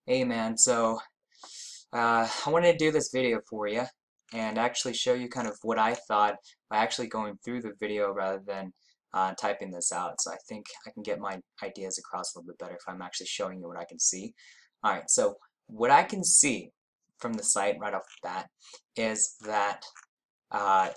Hey man, I wanted to do this video for you and actually show you kind of what I thought by actually going through the video rather than typing this out. So I think I can get my ideas across a little bit better if I'm actually showing you what I can see. Alright, so what I can see from the site right off the bat is uh,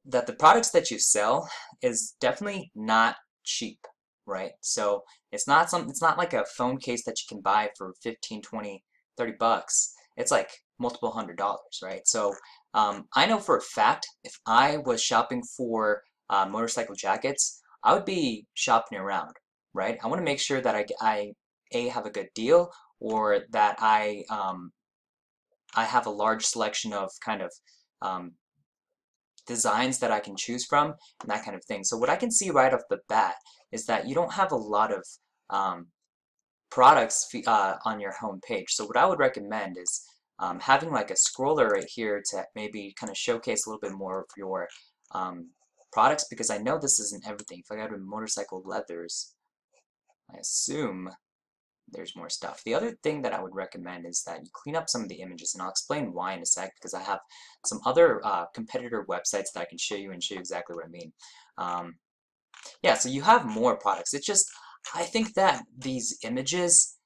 that the products that you sell is definitely not cheap, right? So it's not like a phone case that you can buy for 15, 20, 30 bucks. It's like multiple $100s, right? So I know for a fact if I was shopping for motorcycle jackets, I would be shopping around, right? I want to make sure that I A, have a good deal, or that I have a large selection of kind of um, designs that I can choose from and that kind of thing. So what I can see right off the bat is that you don't have a lot of um, products on your home page. So what I would recommend is having like a scroller right here to maybe kind of showcase a little bit more of your um, products, because I know this isn't everything. If I go to motorcycle leathers, I assume there's more stuff. The other thing that I would recommend is that you clean up some of the images, and I'll explain why in a sec, because I have some other competitor websites that I can show you and show you exactly what I mean. Um, yeah, so you have more products. It's just, I think that these images,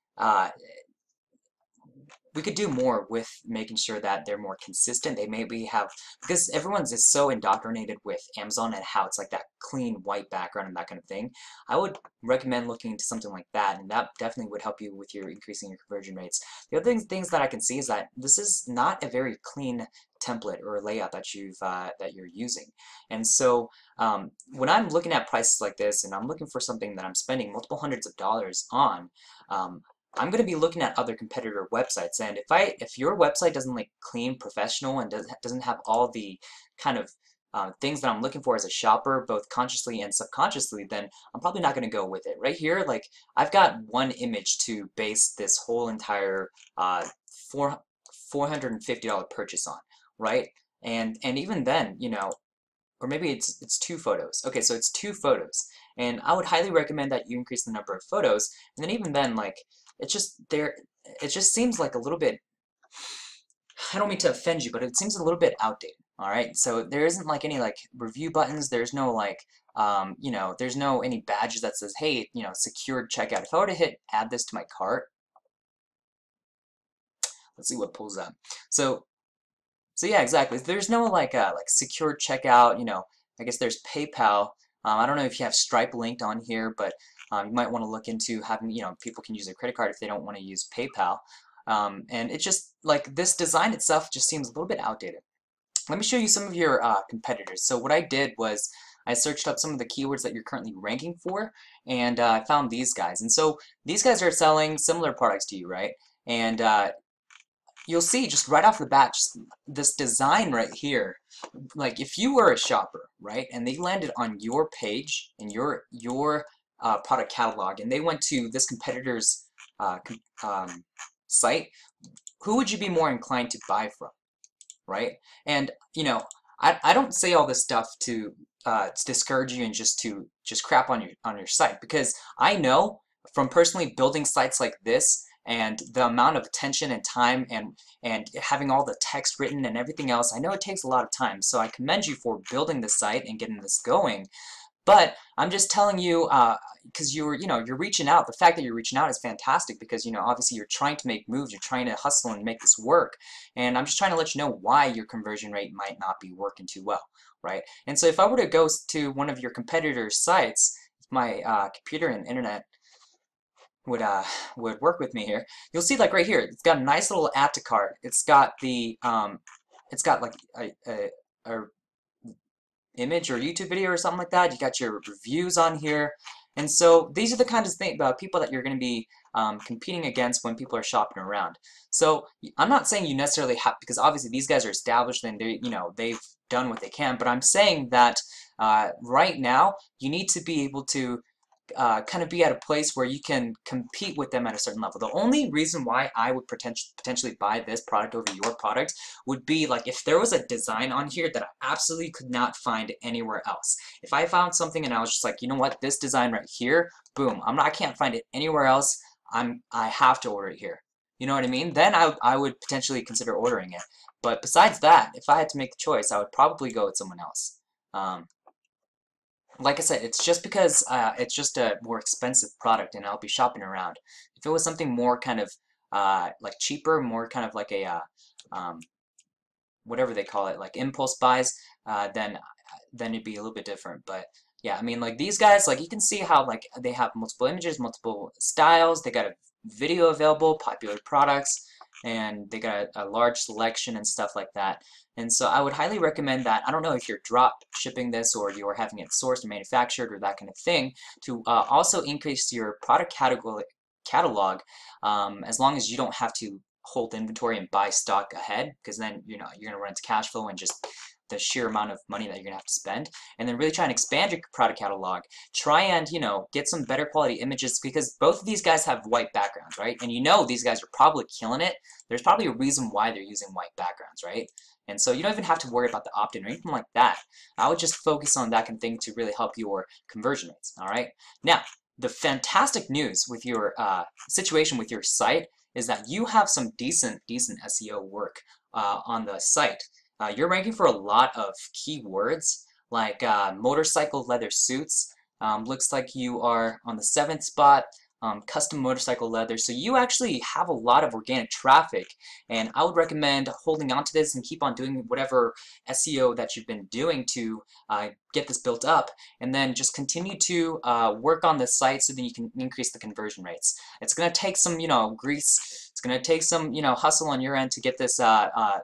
we could do more with making sure that they're more consistent. They maybe have, because everyone's is so indoctrinated with Amazon and how it's like that clean white background and that kind of thing. I would recommend looking into something like that, and that definitely would help you with your increasing your conversion rates. The other things that I can see is that this is not a very clean template or layout that you're using. And so when I'm looking at prices like this and I'm looking for something that I'm spending multiple hundreds of dollars on, um, I'm going to be looking at other competitor websites, and if your website doesn't like clean, professional, and doesn't have all the kind of things that I'm looking for as a shopper, both consciously and subconsciously, then I'm probably not going to go with it. Right here, like I've got one image to base this whole entire four $450 purchase on, right? And even then, or maybe it's two photos. Okay, so it's two photos, and I would highly recommend that you increase the number of photos. And then even then, like it just seems like a little bit. I don't mean to offend you, but it seems a little bit outdated. All right, so there isn't like any like review buttons. There's no like there's no any badges that says, hey, secured checkout. If I were to hit add this to my cart, let's see what pulls up. So So yeah, exactly. There's no like secure checkout. I guess there's PayPal. I don't know if you have Stripe linked on here, but you might want to look into having, people can use their credit card if they don't want to use PayPal. And it just like this design itself just seems a little bit outdated. Let me show you some of your competitors. So what I did was I searched up some of the keywords that you're currently ranking for, and I found these guys. And so these guys are selling similar products to you, right? And you'll see just right off the bat, just this design right here. Like if you were a shopper, right, and they landed on your page and your product catalog, and they went to this competitor's site, who would you be more inclined to buy from, right? And I don't say all this stuff to discourage you and just crap on your site, because I know from personally building sites like this and the amount of attention and time and having all the text written and everything else, I know it takes a lot of time. So I commend you for building the site and getting this going. But I'm just telling you, because you're reaching out. The fact that you're reaching out is fantastic, because obviously you're trying to make moves, you're trying to hustle and make this work. And I'm just trying to let you know why your conversion rate might not be working too well, right? And so if I were to go to one of your competitors' sites, if my computer and internet would work with me here, you'll see like right here, it's got a nice little add to cart. It's got like a image or YouTube video or something like that. You got your reviews on here. And so these are the kinds of people that you're going to be competing against when people are shopping around. So I'm not saying you necessarily have, because obviously these guys are established and they've done what they can, but I'm saying that right now you need to be able to kind of be at a place where you can compete with them at a certain level. The only reason why I would potentially buy this product over your product would be like if there was a design on here that I absolutely could not find anywhere else. If I found something and I was just like, you know what, this design right here, boom, I can't find it anywhere else. I have to order it here. You know what I mean? Then I would potentially consider ordering it. But besides that, if I had to make the choice, I would probably go with someone else. Um, like I said, it's just because it's just a more expensive product and I'll be shopping around. If it was something more kind of like cheaper, more kind of like a um, whatever they call it, like impulse buys, then it'd be a little bit different. But yeah, I mean, like these guys, like you can see how like they have multiple images, multiple styles. They got a video available, popular products, and they got a large selection and stuff like that. And so I would highly recommend that. I don't know if you're drop shipping this or you're having it sourced and manufactured or that kind of thing, to also increase your product catalog, as long as you don't have to hold inventory and buy stock ahead, because then you're gonna run into cash flow and just the sheer amount of money that you're gonna have to spend. And then really try and expand your product catalog. Try and get some better quality images, because both of these guys have white backgrounds, right? And these guys are probably killing it. There's probably a reason why they're using white backgrounds, right? And so you don't even have to worry about the opt-in or anything like that. I would just focus on that kind of thing to really help your conversion rates. All right. Now, the fantastic news with your situation with your site is that you have some decent SEO work on the site. You're ranking for a lot of keywords like motorcycle leather suits. Looks like you are on the 7th spot. Custom motorcycle leather. So you actually have a lot of organic traffic, and I would recommend holding on to this and keep on doing whatever SEO that you've been doing to get this built up, and then just continue to work on the site so that you can increase the conversion rates. It's going to take some, grease. It's going to take some, hustle on your end to get this to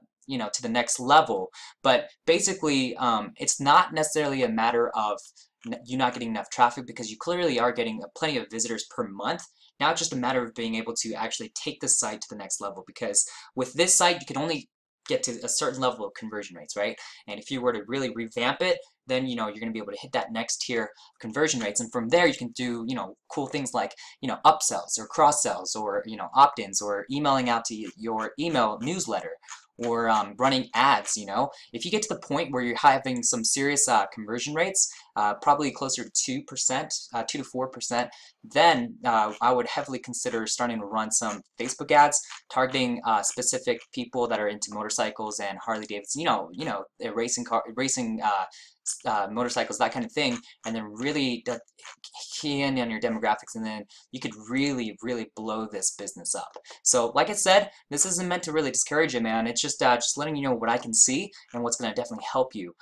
the next level. But basically, it's not necessarily a matter of you not getting enough traffic, because you clearly are getting plenty of visitors per month. Now it's just a matter of being able to actually take the site to the next level, because with this site you can only get to a certain level of conversion rates, right? And if you were to really revamp it, then you're going to be able to hit that next tier of conversion rates, and from there you can do cool things like upsells or cross sells, or opt-ins, or emailing out to your email newsletter, or running ads. If you get to the point where you're having some serious conversion rates, probably closer to 2%, 2 to 4%, then I would heavily consider starting to run some Facebook ads targeting specific people that are into motorcycles and Harley Davidson, racing motorcycles, that kind of thing, and then really key in on your demographics, and then you could really, really blow this business up. So like I said, this isn't meant to really discourage you, man. It's just letting you know what I can see and what's going to definitely help you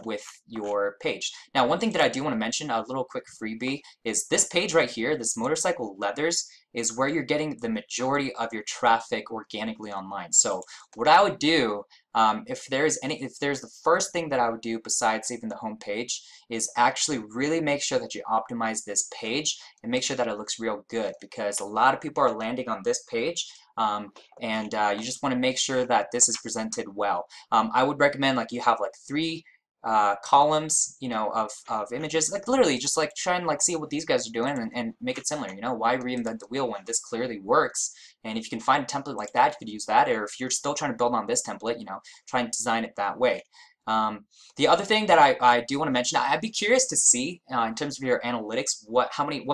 with your page. Now, one thing that I do want to mention, a little quick freebie, is this page right here, this motorcycle leathers, is where you're getting the majority of your traffic organically online. So what I would do, if there's the first thing that I would do besides saving the home page, is actually really make sure that you optimize this page and make sure that it looks real good, because a lot of people are landing on this page, and you just want to make sure that this is presented well. I would recommend like you have like 3 columns, of images, like literally just like try and like see what these guys are doing, and make it similar. Why reinvent the wheel when this clearly works? And if you can find a template like that, you could use that. Or if you're still trying to build on this template, try and design it that way. The other thing that I do want to mention, I'd be curious to see in terms of your analytics, what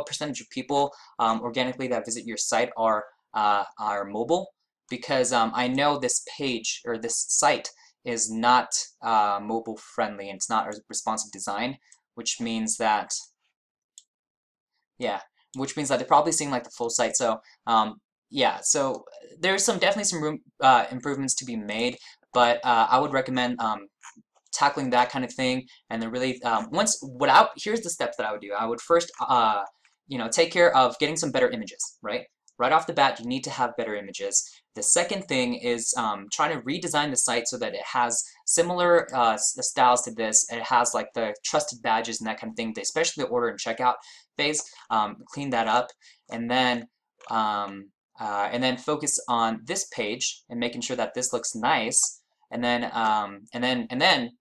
percentage of people organically that visit your site are mobile, because I know this page or this site is not mobile friendly, and it's not a responsive design, which means that they're probably seeing like the full site. So yeah, so there's definitely some room improvements to be made, but I would recommend tackling that kind of thing, and then really here's the steps that I would do. I would first take care of getting some better images, right? Right off the bat, you need to have better images. The second thing is trying to redesign the site so that it has similar styles to this. It has like the trusted badges and that kind of thing, especially the order and checkout phase. Clean that up, and then focus on this page and making sure that this looks nice. And then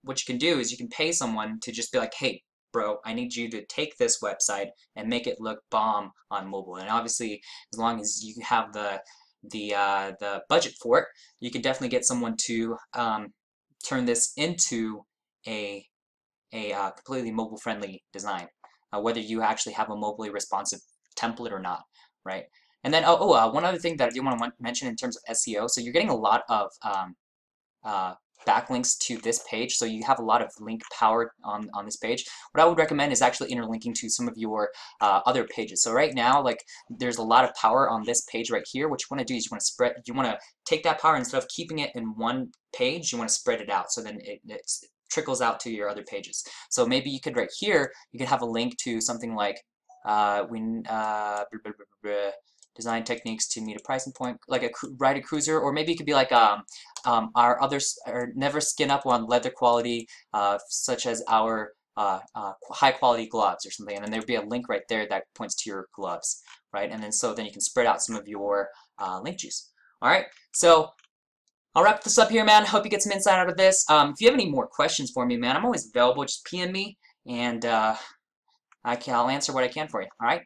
what you can do is you can pay someone to just be like, hey, bro, I need you to take this website and make it look bomb on mobile. And obviously, as long as you have the budget for it, you can definitely get someone to turn this into a completely mobile-friendly design, whether you actually have a mobily responsive template or not. right? And then, one other thing that I do want to mention in terms of SEO, so you're getting a lot of uh, backlinks to this page, so you have a lot of link power on this page. What I would recommend is actually interlinking to some of your other pages. So right now, like, there's a lot of power on this page right here. What you want to do is you want to take that power, instead of keeping it in one page, you want to spread it out, so then it trickles out to your other pages. So maybe you could, right here, you could have a link to something like design techniques to meet a pricing point, like ride a cruiser, or maybe it could be like our others are never skin up on leather quality, such as our high quality gloves or something, and then there'd be a link right there that points to your gloves, right? And then you can spread out some of your link juice. All right, so I'll wrap this up here, man. Hope you get some insight out of this. If you have any more questions for me, man, I'm always available. Just PM me, and I'll answer what I can for you. All right.